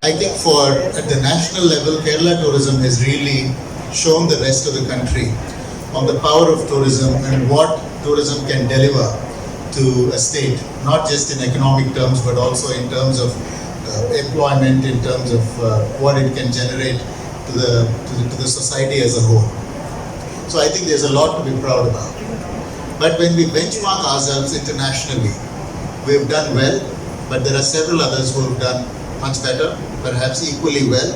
I think at the national level, Kerala tourism has really shown the rest of the country on the power of tourism and what tourism can deliver to a state, not just in economic terms, but also in terms of employment, in terms of what it can generate to the society as a whole. So I think there's a lot to be proud about. But when we benchmark ourselves internationally, we've done well, but there are several others who have done much better, perhaps equally well,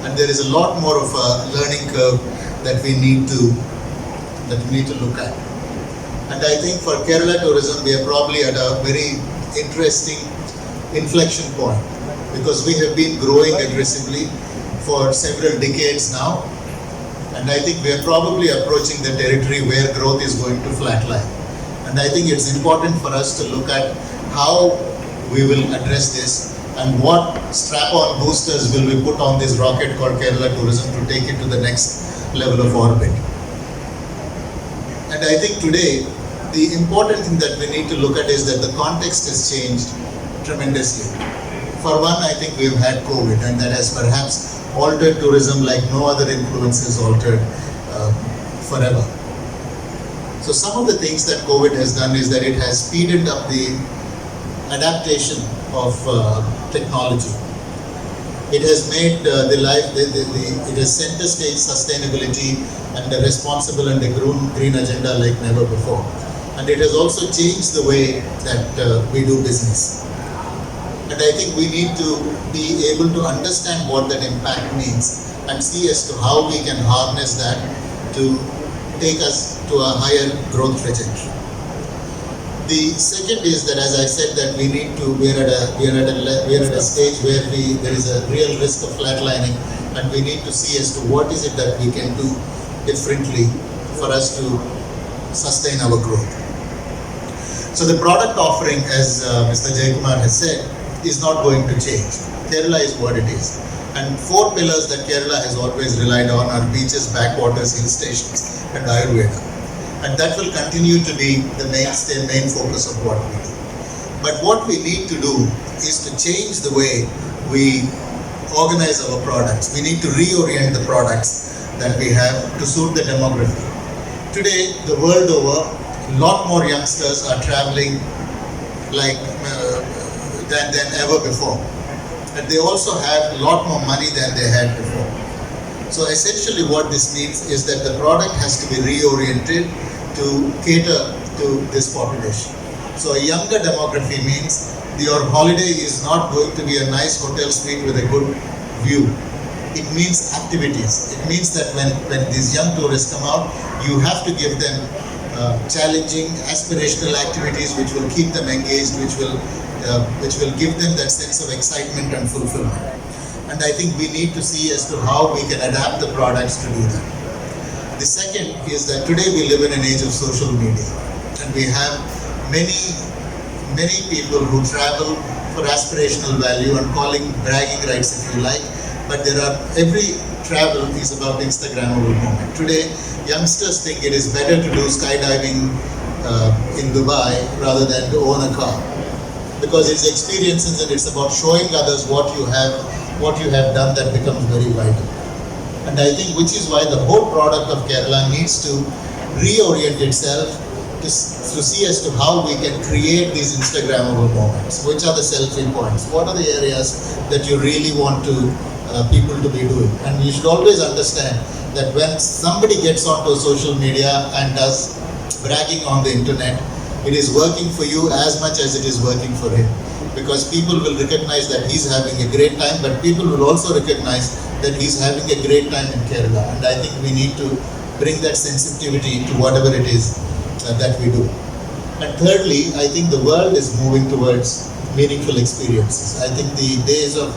and there is a lot more of a learning curve that we need to look at. And I think for Kerala tourism, we are probably at a very interesting inflection point, because we have been growing aggressively for several decades now, and I think we are probably approaching the territory where growth is going to flatline. And I think it's important for us to look at how we will address this and what strap-on boosters will we put on this rocket called Kerala tourism to take it to the next level of orbit. And I think today, the important thing that we need to look at is that the context has changed tremendously. For one, I think we've had COVID, and that has perhaps altered tourism like no other influence has altered forever. So some of the things that COVID has done is that it has speeded up the adaptation of technology. It has made it has center stage sustainability and a responsible and a green agenda like never before. And it has also changed the way that we do business. And I think we need to be able to understand what that impact means and see as to how we can harness that to take us to a higher growth trajectory. The second is that, as I said, that we are at a stage where there is a real risk of flatlining, and we need to see as to what is it that we can do differently for us to sustain our growth. So the product offering, as Mr. Jayakumar has said, is not going to change. Kerala is what it is. And 4 pillars that Kerala has always relied on are beaches, backwaters, hill stations, and Ayurveda. And that will continue to be the main focus of what we do. But what we need to do is to change the way we organize our products. We need to reorient the products that we have to suit the demography. Today, the world over, a lot more youngsters are traveling than ever before. And they also have a lot more money than they had before. So essentially what this means is that the product has to be reoriented to cater to this population. So a younger demography means your holiday is not going to be a nice hotel suite with a good view. It means activities. It means that when these young tourists come out, you have to give them challenging, aspirational activities which will keep them engaged, which will give them that sense of excitement and fulfillment. And I think we need to see as to how we can adapt the products to do that. The second is that today we live in an age of social media, and we have many people who travel for aspirational value and bragging rights, if you like, but every travel is about Instagrammable moment. Today, youngsters think it is better to do skydiving in Dubai rather than to own a car, because it's experiences and it's about showing others what you have done that becomes very vital. And I think which is why the whole product of Kerala needs to reorient itself to see as to how we can create these Instagrammable moments. Which are the selfie points? What are the areas that you really want people to be doing? And you should always understand that when somebody gets onto social media and does bragging on the internet, it is working for you as much as it is working for him. Because people will recognize that he's having a great time, but people will also recognize that he's having a great time in Kerala. And I think we need to bring that sensitivity to whatever it is that we do. And thirdly, I think the world is moving towards meaningful experiences. I think the days of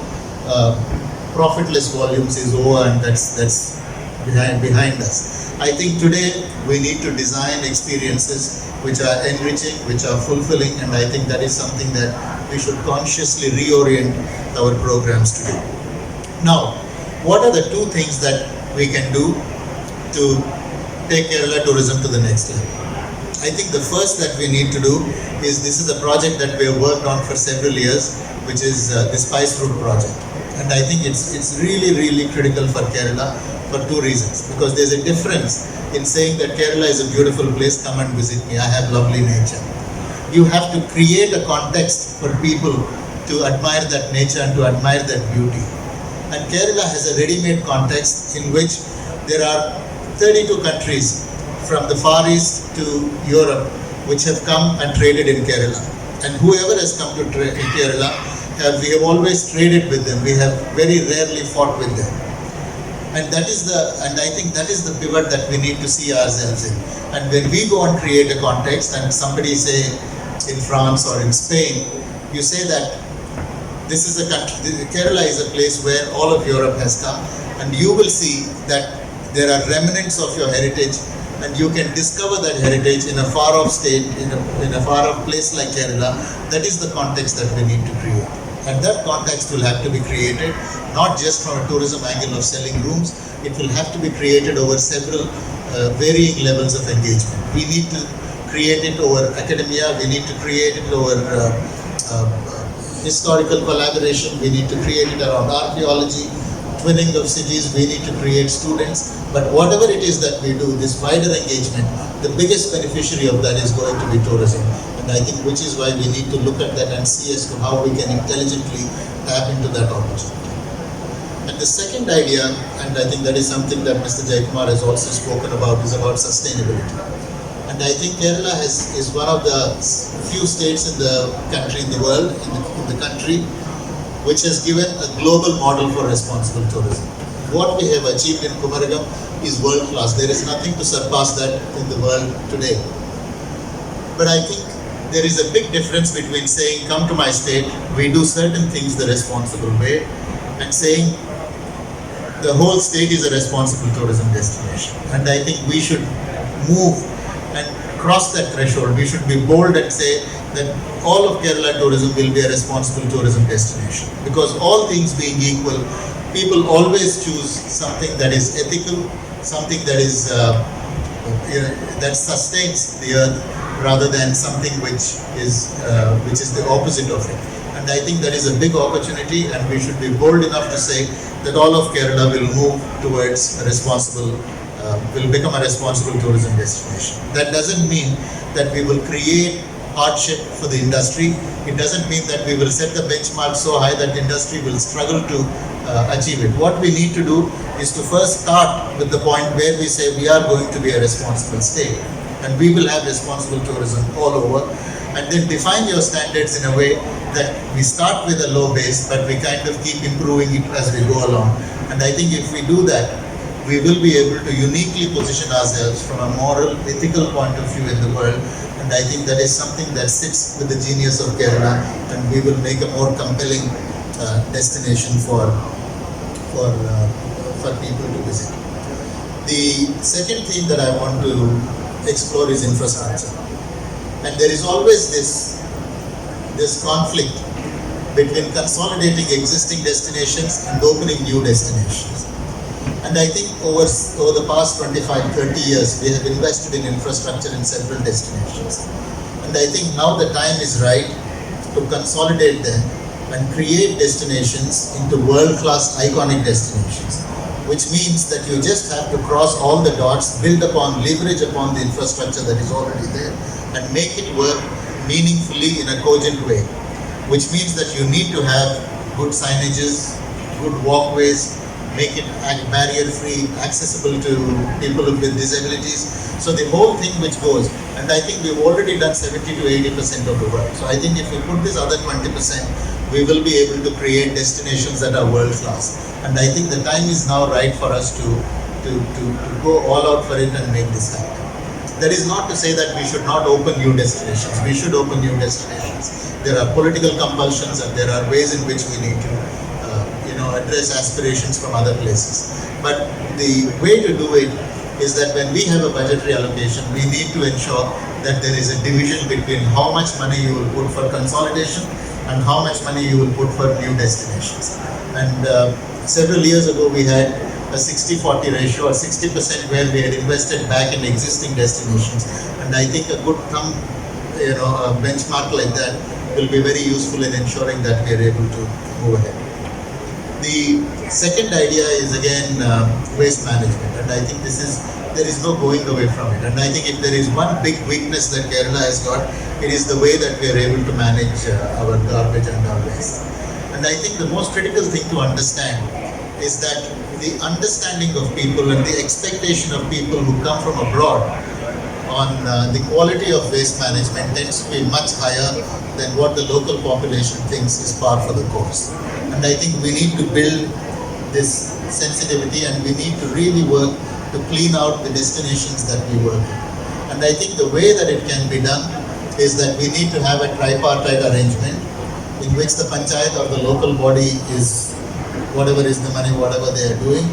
profitless volumes is over, and that's behind us. I think today we need to design experiences which are enriching, which are fulfilling, and I think that is something that we should consciously reorient our programs to do. Now, what are the 2 things that we can do to take Kerala tourism to the next level? I think the first that we need to do is, this is a project that we have worked on for several years, which is the Spice Route project. And I think it's really critical for Kerala for two reasons. Because there's a difference in saying that Kerala is a beautiful place, come and visit me, I have lovely nature. You have to create a context for people to admire that nature and to admire that beauty. And Kerala has a ready-made context in which there are 32 countries from the Far East to Europe which have come and traded in Kerala. And whoever has come to Kerala, we have always traded with them. We have very rarely fought with them. And I think that is the pivot that we need to see ourselves in. And when we go and create a context, and somebody say in France or in Spain, you say that this is a country, Kerala is a place where all of Europe has come, and you will see that there are remnants of your heritage, and you can discover that heritage in a far off state, in a far off place like Kerala. That is the context that we need to create. And that context will have to be created, not just from a tourism angle of selling rooms, it will have to be created over several varying levels of engagement. We need to create it over academia, we need to create it over historical collaboration, we need to create it around archaeology, twinning of cities, we need to create students. But whatever it is that we do, this wider engagement, the biggest beneficiary of that is going to be tourism. And I think which is why we need to look at that and see as to how we can intelligently tap into that opportunity. And the second idea, and I think that is something that Mr. Jayakumar has also spoken about, is about sustainability. And I think Kerala is one of the few states in the country, in the world, in the country, which has given a global model for responsible tourism. What we have achieved in Kumaragam is world class. There is nothing to surpass that in the world today. But I think there is a big difference between saying, come to my state, we do certain things the responsible way, and saying the whole state is a responsible tourism destination. And I think we should move and cross that threshold. We should be bold and say that all of Kerala tourism will be a responsible tourism destination. Because all things being equal, people always choose something that is ethical, something that is that sustains the earth, rather than something which is the opposite of it. And I think that is a big opportunity, and we should be bold enough to say that all of Kerala will move towards a responsible, will become a responsible tourism destination. That doesn't mean that we will create hardship for the industry. It doesn't mean that we will set the benchmark so high that the industry will struggle to achieve it. What we need to do is to first start with the point where we say we are going to be a responsible state, and we will have responsible tourism all over, and then define your standards in a way that we start with a low base, but we kind of keep improving it as we go along. And I think if we do that, we will be able to uniquely position ourselves from a moral, ethical point of view in the world. And I think that is something that sits with the genius of Kerala, and we will make a more compelling destination for people to visit. The second thing that I want to explore is infrastructure. And there is always this conflict between consolidating existing destinations and opening new destinations. And I think over the past 25-30 years, we have invested in infrastructure in several destinations. And I think now the time is right to consolidate them and create destinations into world-class iconic destinations, which means that you just have to cross all the dots, build upon, leverage upon the infrastructure that is already there, and make it work meaningfully in a cogent way, which means that you need to have good signages, good walkways, make it barrier-free, accessible to people with disabilities. So the whole thing which goes, and I think we've already done 70 to 80% of the work. So I think if we put this other 20%, we will be able to create destinations that are world-class. And I think the time is now right for us to go all out for it and make this happen. That is not to say that we should not open new destinations. We should open new destinations. There are political compulsions, and there are ways in which we need to address aspirations from other places. But the way to do it is that when we have a budgetary allocation, we need to ensure that there is a division between how much money you will put for consolidation and how much money you will put for new destinations. And several years ago, we had a 60-40 ratio, or 60% where we had invested back in existing destinations. And I think a good thumb, a benchmark like that will be very useful in ensuring that we are able to move ahead. The second idea is again waste management, and I think there is no going away from it. And I think if there is one big weakness that Kerala has got, it is the way that we are able to manage our garbage and our waste. And I think the most critical thing to understand is that the understanding of people and the expectation of people who come from abroad on the quality of waste management tends to be much higher than what the local population thinks is par for the course. And I think we need to build this sensitivity, and we need to really work to clean out the destinations that we work in. And I think the way that it can be done is that we need to have a tripartite arrangement in which the panchayat or the local body is whatever is the money, whatever they are doing.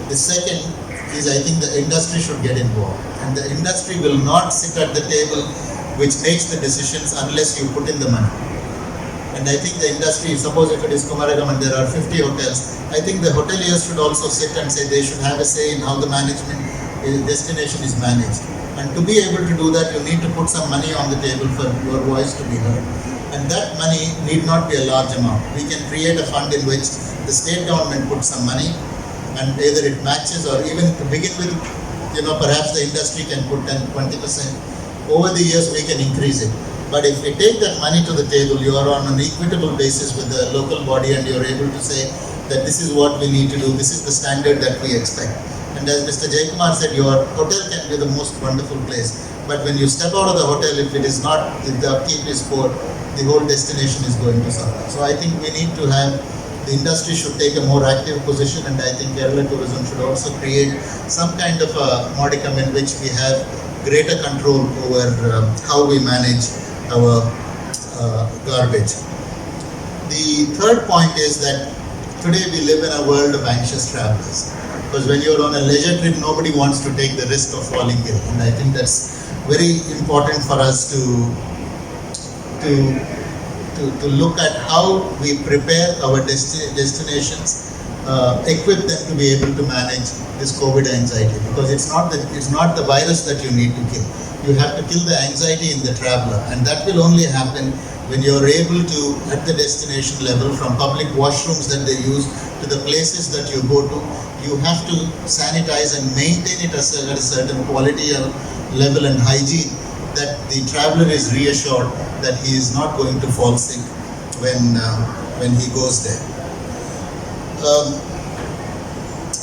The second is, I think the industry should get involved, and the industry will not sit at the table which makes the decisions unless you put in the money. And I think the industry, suppose if it is Kumaragam and there are 50 hotels, I think the hoteliers should also sit and say they should have a say in how the management destination is managed. And to be able to do that, you need to put some money on the table for your voice to be heard. And that money need not be a large amount. We can create a fund in which the state government puts some money, and either it matches, or even to begin with, perhaps the industry can put 10-20%. Over the years, we can increase it. But if we take that money to the table, you are on an equitable basis with the local body, and you are able to say that this is what we need to do, this is the standard that we expect. And as Mr. Jaykumar said, your hotel can be the most wonderful place. But when you step out of the hotel, if it is not, if the upkeep is poor, the whole destination is going to suffer. So I think we need to have, the industry should take a more active position, and I think Kerala Tourism should also create some kind of a modicum in which we have greater control over how we manage our garbage. The third point is that today we live in a world of anxious travelers, because when you're on a leisure trip, nobody wants to take the risk of falling ill, and I think that's very important for us to look at how we prepare our destinations, equip them to be able to manage this COVID anxiety, because it's not the virus that you need to kill. You have to kill the anxiety in the traveler, and that will only happen when you're able to, at the destination level, from public washrooms that they use to the places that you go to, you have to sanitize and maintain it at a certain quality level and hygiene, that the traveler is reassured that he is not going to fall sick when he goes there.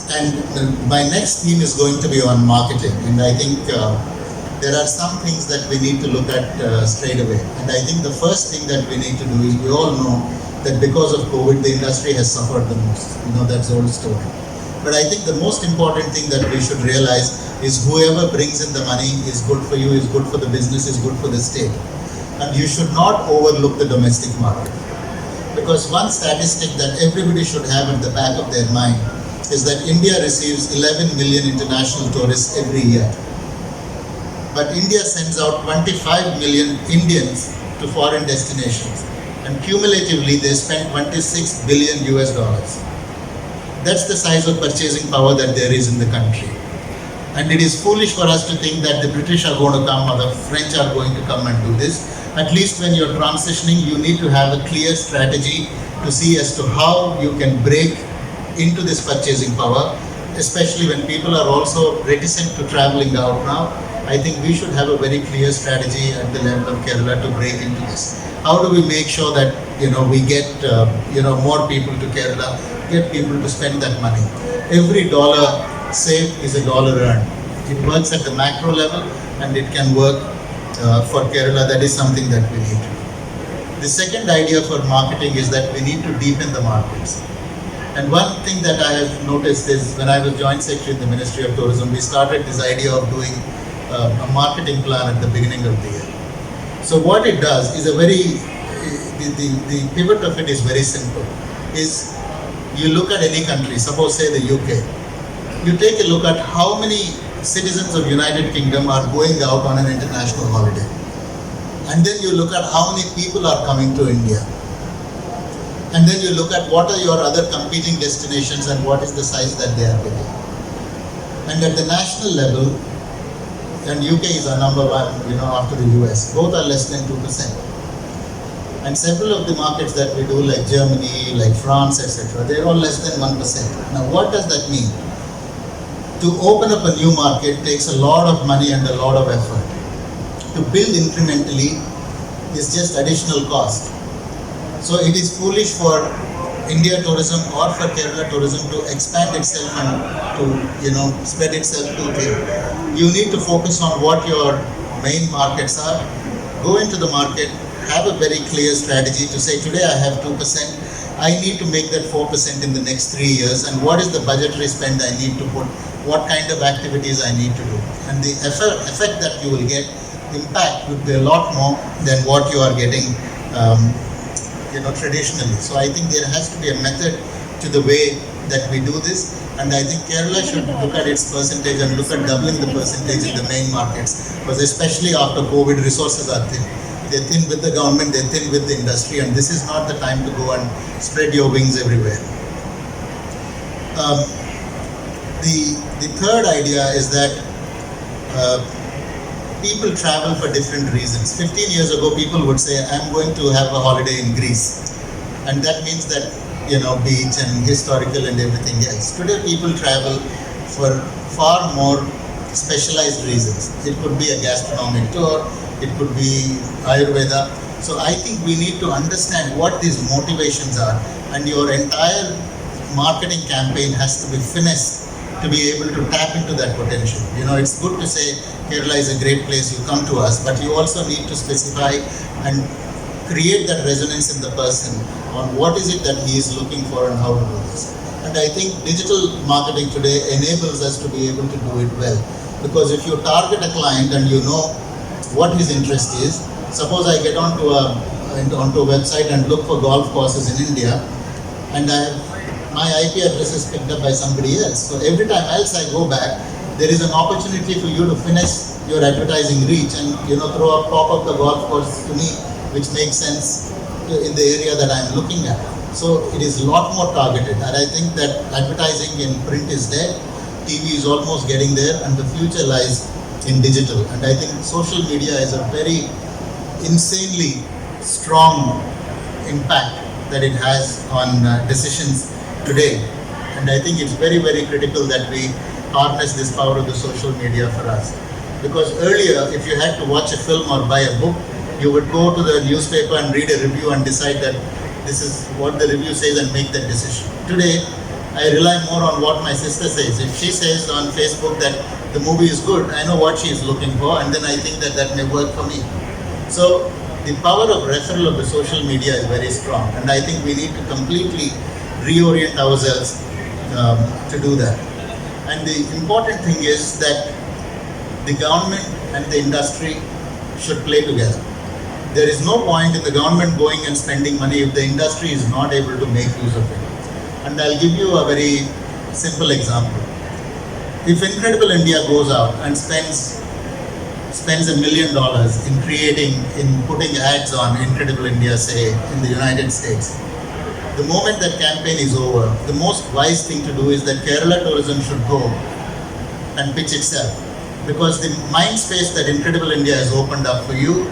And my next theme is going to be on marketing, and I think there are some things that we need to look at straight away. And I think the first thing that we need to do is, we all know that because of COVID, the industry has suffered the most. That's the old story. But I think the most important thing that we should realize is, whoever brings in the money is good for you, is good for the business, is good for the state. And you should not overlook the domestic market. Because one statistic that everybody should have at the back of their mind is that India receives 11 million international tourists every year. But India sends out 25 million Indians to foreign destinations, and cumulatively they spend $26 billion US. That's the size of purchasing power that there is in the country. And it is foolish for us to think that the British are going to come or the French are going to come and do this. At least when you're transitioning, you need to have a clear strategy to see as to how you can break into this purchasing power, especially when people are also reticent to traveling out now. I think we should have a very clear strategy at the level of Kerala to break into this. How do we make sure that we get more people to Kerala, get people to spend that money? Every dollar saved is a dollar earned. It works at the macro level, and it can work for Kerala. That is something that we need to do. The second idea for marketing is that we need to deepen the markets. And one thing that I have noticed is, when I was Joint Secretary in the Ministry of Tourism, we started this idea of doing a marketing plan at the beginning of the year. So what it does is the pivot of it is very simple. Is you look at any country, suppose say the UK, you take a look at how many citizens of United Kingdom are going out on an international holiday. And then you look at how many people are coming to India. And then you look at what are your other competing destinations and what is the size that they are getting. And at the national level, and UK is our number one, after the US, both are less than 2%. And several of the markets that we do, like Germany, like France, etc., they're all less than 1%. Now, what does that mean? To open up a new market takes a lot of money and a lot of effort. To build incrementally is just additional cost. So it is foolish for India tourism or for Kerala tourism to expand itself and to spread itself too thin. You need to focus on what your main markets are. Go into the market, have a very clear strategy to say, today I have 2%, I need to make that 4% in the next 3 years, and what is the budgetary spend I need to put, what kind of activities I need to do. And the effect that you will get, impact would be a lot more than what you are getting traditionally. So I think there has to be a method to the way that we do this, and I think Kerala should look at its percentage and look at doubling the percentage in the main markets, because especially after COVID, resources are thin. They're thin with the government, they're thin with the industry, and this is not the time to go and spread your wings everywhere. The third idea is that people travel for different reasons. 15 years ago, people would say, I'm going to have a holiday in Greece. And that means that, beach and historical and everything else. Today, people travel for far more specialized reasons. It could be a gastronomic tour, it could be Ayurveda. So I think we need to understand what these motivations are, and your entire marketing campaign has to be finessed to be able to tap into that potential. It's good to say Kerala is a great place, you come to us, but you also need to specify and create that resonance in the person on what is it that he is looking for and how to do this. And I think digital marketing today enables us to be able to do it well, because if you target a client and you know what his interest is, suppose I get onto a website and look for golf courses in India, and my IP address is picked up by somebody else. So every time else I go back, there is an opportunity for you to finesse your advertising reach and pop up the golf course to me, which makes sense in the area that I'm looking at. So it is a lot more targeted, and I think that advertising in print is there, TV is almost getting there, and the future lies in digital. And I think social media is a very insanely strong impact that it has on decisions today. And I think it's very, very critical that we harness this power of the social media for us. Because earlier, if you had to watch a film or buy a book, you would go to the newspaper and read a review and decide that this is what the review says and make that decision. Today, I rely more on what my sister says. If she says on Facebook that the movie is good, I know what she is looking for, and then I think that may work for me. So the power of referral of the social media is very strong, and I think we need to completely reorient ourselves to do that. And the important thing is that the government and the industry should play together. There is no point in the government going and spending money if the industry is not able to make use of it. And I'll give you a very simple example. If Incredible India goes out and spends $1 million in putting ads on Incredible India, say, in the United States, the moment that campaign is over, the most wise thing to do is that KeralaTourism should go and pitch itself. Because the mind space that Incredible India has opened up for you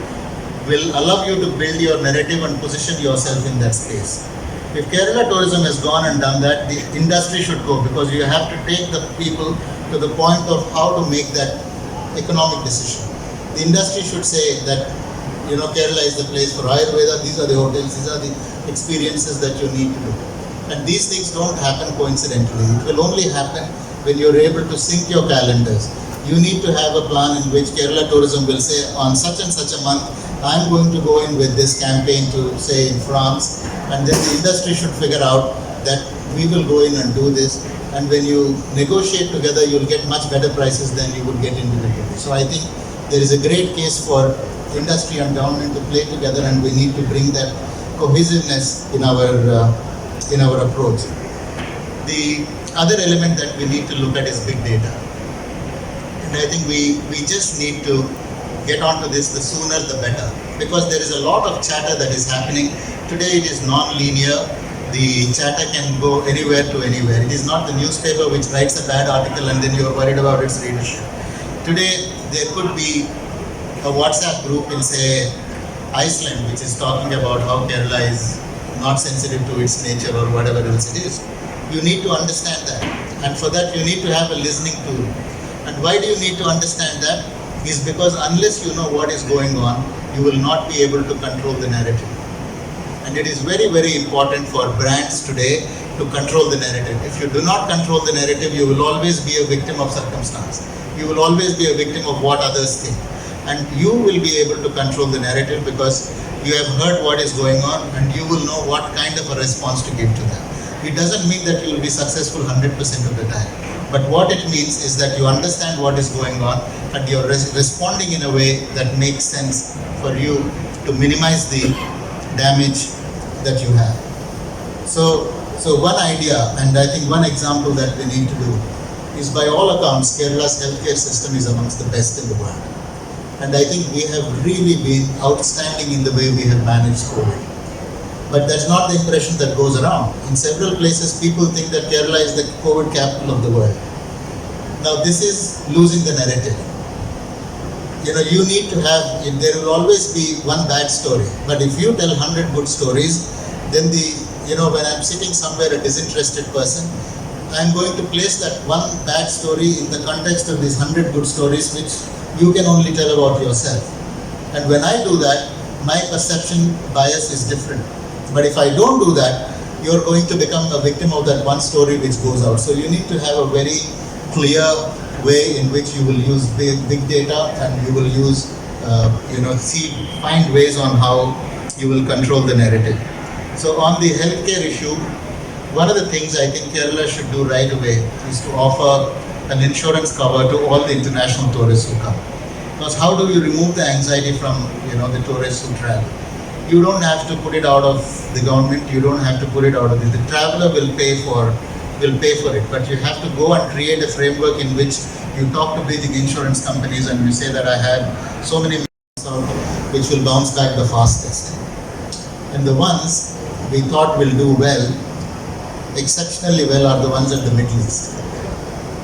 will allow you to build your narrative and position yourself in that space. If KeralaTourism has gone and done that, the industry should go, because you have to take the people to the point of how to make that economic decision. The industry should say that, Kerala is the place for Ayurveda, these are the hotels, these are the experiences that you need to do. And these things don't happen coincidentally. It will only happen when you're able to sync your calendars. You need to have a plan in which KeralaTourism will say, on such and such a month, I'm going to go in with this campaign to, say, in France, and then the industry should figure out that we will go in and do this, and when you negotiate together, you'll get much better prices than you would get individually. So I think there is a great case for industry and government to play together, and we need to bring that cohesiveness in our approach. The other element that we need to look at is big data. And I think we just need to get onto this, the sooner the better, because there is a lot of chatter that is happening. Today it is non-linear. The chatter can go anywhere to anywhere. It is not the newspaper which writes a bad article and then you are worried about its readership. Today there could be a WhatsApp group in, say, Iceland, which is talking about how Kerala is not sensitive to its nature or whatever else it is. You need to understand that, and for that you need to have a listening tool. And why do you need to understand that? Is because unless you know what is going on, you will not be able to control the narrative. And it is very, very important for brands today to control the narrative. If you do not control the narrative, you will always be a victim of circumstance. You will always be a victim of what others think. And you will be able to control the narrative because you have heard what is going on and you will know what kind of a response to give to that. It doesn't mean that you will be successful 100% of the time. But what it means is that you understand what is going on and you're responding in a way that makes sense for you to minimize the damage that you have. So one idea, and I think one example that we need to do is, by all accounts, Kerala's healthcare system is amongst the best in the world. And I think we have really been outstanding in the way we have managed COVID. But that's not the impression that goes around. In several places, people think that Kerala is the COVID capital of the world. Now, this is losing the narrative. You need to have, there will always be one bad story. But if you tell 100 good stories, then when I'm sitting somewhere, a disinterested person, I'm going to place that one bad story in the context of these 100 good stories, which you can only tell about yourself. And when I do that, my perception bias is different. But if I don't do that, you're going to become a victim of that one story which goes out. So you need to have a very clear way in which you will use big data, and you will use, find ways on how you will control the narrative. So on the healthcare issue, one of the things I think Kerala should do right away is to offer an insurance cover to all the international tourists who come. Because how do you remove the anxiety from the tourists who travel? You don't have to put it out of the government. You don't have to put it out of the traveler will pay for it. But you have to go and create a framework in which you talk to big insurance companies and you say that I had so many which will bounce back the fastest. And the ones we thought will do well, exceptionally well, are the ones at the Middle East.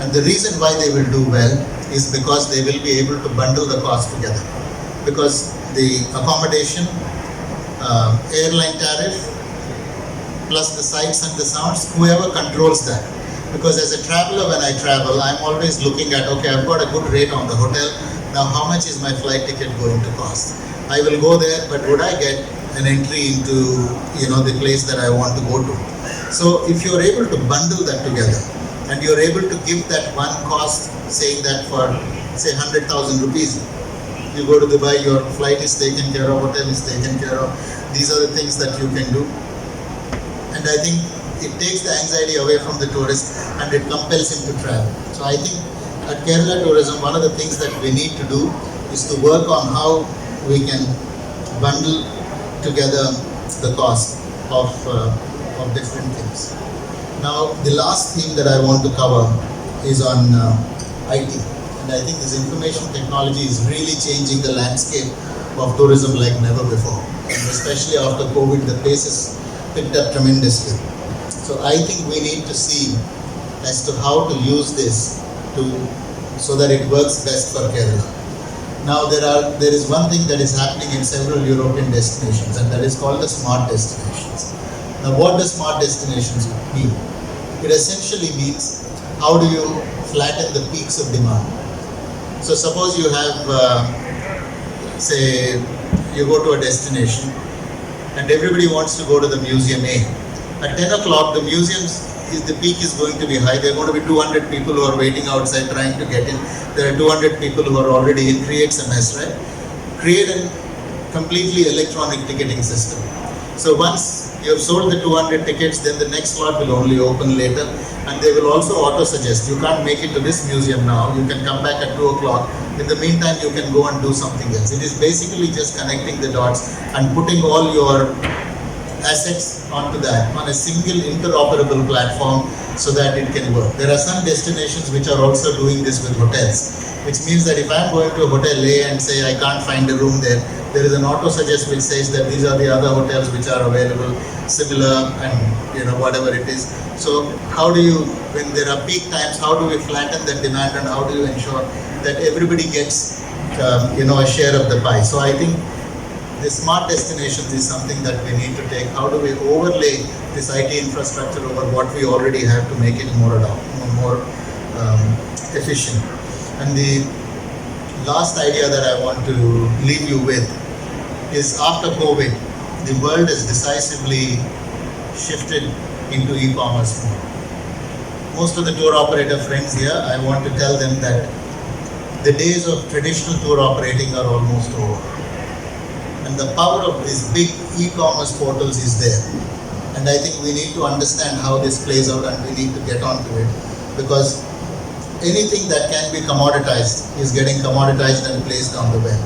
And the reason why they will do well is because they will be able to bundle the cost together. Because the accommodation, airline tariff, plus the sights and the sounds, whoever controls that. Because as a traveler, when I travel, I'm always looking at, okay, I've got a good rate on the hotel. Now, how much is my flight ticket going to cost? I will go there, but would I get an entry into, the place that I want to go to? So if you're able to bundle that together, and you're able to give that one cost, saying that for, say, 100,000 rupees, you go to Dubai, your flight is taken care of, hotel is taken care of. These are the things that you can do. And I think it takes the anxiety away from the tourist and it compels him to travel. So I think at KeralaTourism, one of the things that we need to do is to work on how we can bundle together the cost of different things. Now, the last theme that I want to cover is on IT. And I think this information technology is really changing the landscape of tourism like never before. And especially after COVID, the pace has picked up tremendously. So I think we need to see as to how to use this so that it works best for Kerala. Now there is one thing that is happening in several European destinations, and that is called the smart destinations. Now what does smart destinations mean? It essentially means how do you flatten the peaks of demand. So suppose you have, say, you go to a destination and everybody wants to go to the museum A. At 10 o'clock, the the peak is going to be high. There are going to be 200 people who are waiting outside trying to get in. There are 200 people who are already in. Creates a mess, right? Create a completely electronic ticketing system. So once you have sold the 200 tickets, then the next slot will only open later, and they will also auto-suggest, you can't make it to this museum now, you can come back at 2 o'clock. In the meantime, you can go and do something else. It is basically just connecting the dots and putting all your assets onto that on a single interoperable platform so that it can work. There are some destinations which are also doing this with hotels, which means that if I'm going to a hotel A and say I can't find a room there, there is an auto-suggest which says that these are the other hotels which are available, similar, and whatever it is. So how do you, when there are peak times, how do we flatten the demand and how do you ensure that everybody gets a share of the pie? So I think the smart destinations is something that we need to take. How do we overlay this IT infrastructure over what we already have to make it more efficient? And the last idea that I want to leave you with is, after COVID, the world has decisively shifted into e-commerce mode. Most of the tour operator friends here, I want to tell them that the days of traditional tour operating are almost over. And the power of these big e-commerce portals is there. And I think we need to understand how this plays out, and we need to get onto it, because anything that can be commoditized is getting commoditized and placed on the web.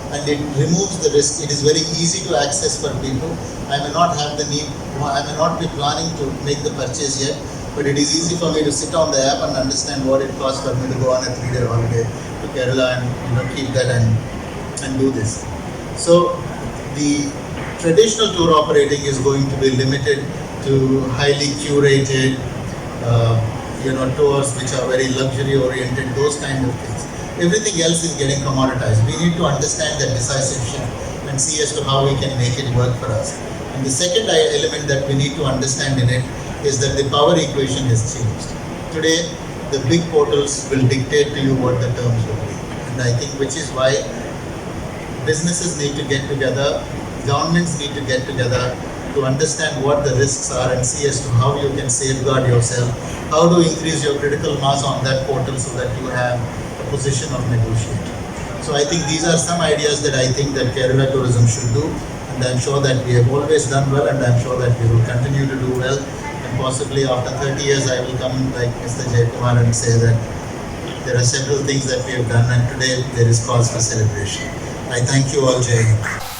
And it removes the risk. It is very easy to access for people. I may not have the need, I may not be planning to make the purchase yet, but it is easy for me to sit on the app and understand what it costs for me to go on a 3-day holiday to Kerala and keep that and do this. So the traditional tour operating is going to be limited to highly curated tours which are very luxury oriented, those kind of things. Everything else is getting commoditized. We need to understand that decisive shift and see as to how we can make it work for us. And the second element that we need to understand in it is that the power equation has changed. Today, the big portals will dictate to you what the terms will be. And I think which is why businesses need to get together, governments need to get together to understand what the risks are and see as to how you can safeguard yourself, how to increase your critical mass on that portal so that you have a position of negotiator. So I think these are some ideas that I think that Kerala Tourism should do, and I'm sure that we have always done well, and I'm sure that we will continue to do well, and possibly after 30 years I will come like Mr. Jayakumar and say that there are several things that we have done, and today there is cause for celebration. I thank you all, Jai Hind.